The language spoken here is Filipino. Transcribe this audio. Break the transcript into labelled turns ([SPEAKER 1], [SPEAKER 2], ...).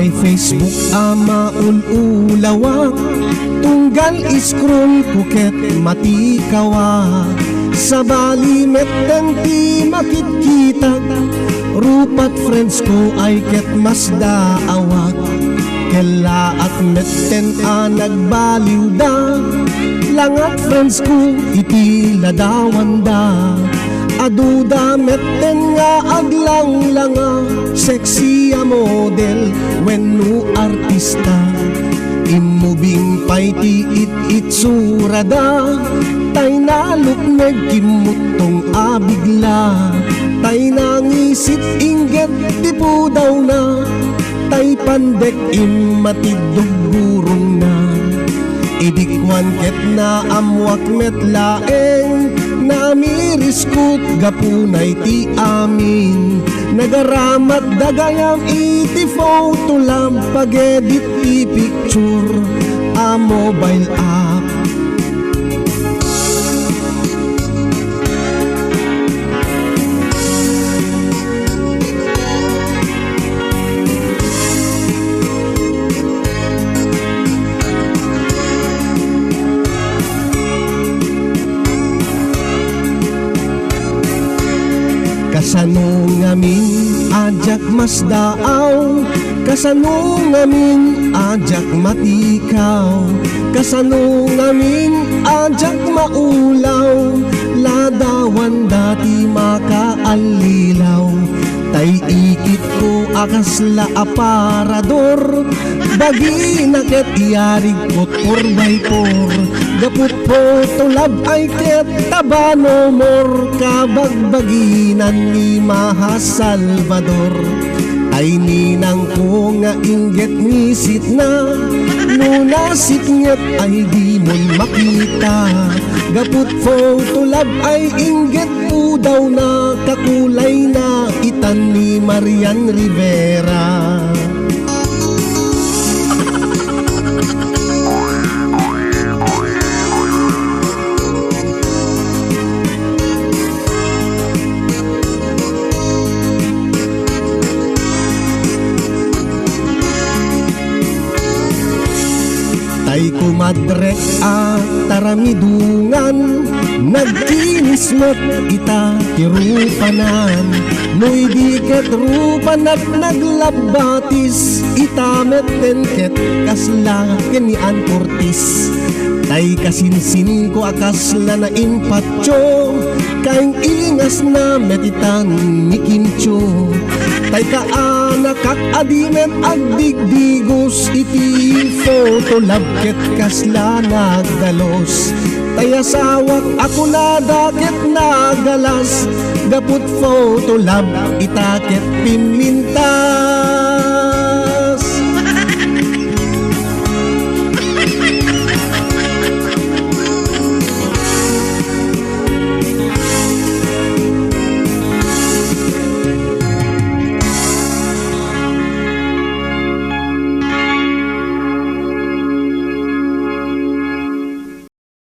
[SPEAKER 1] May Facebook ama ululawak, tunggal scroll puket matikawa. Sa bali metten ti makikita, rupat friends ko ay ket mas daawak. Kela at metten nagbaliw da, langat friends ko iti ladawan da. Aduda metten nga aglang langa, sexy a model wenno artista. Imubing pay ti it-surada, tay nalukneg kimutong abigla. Tay nangisit inget tipo daw na, tay pandek imatidog gurong na. Idikwan ket na amwak metlaeng, namiriskut gapunay ti amin. Nagaramat dagayam iti photo lam, pag-edit ti picture a mobile app. Kasano ngamin ajak mas daaw, kasano ngamin ajak matikaw, kasano ngamin ajak maulaw, ladawan dati makaalilaw. Tay ikit ko akasla aparador, bagi naket iarig kot 4x4. Gaput po tulab ay ket tabano mor, kabagbaginan ni Maha Salvador. Ay ninang ko nga inget nisit na, nuna sitnget ay di mo makita. Gaput po tulab ay inget po daw na, kakulay na itan ni Marian Rivera. Ay kumadrek at taramidungan, nagkinismat ita tirupanan. Noy di ket rupan at naglabatis, ita metten ket kasla kenian Cortis. Tay kasinsin ko akasla na impatyo, kaing ingas na metitan mikincho. Tay kaanak kak adimet agdigdigos, iti photo lab ket kasla nagdalos. Tay asawak ako na daket nagalas, gaput photo lab itaket pinminta.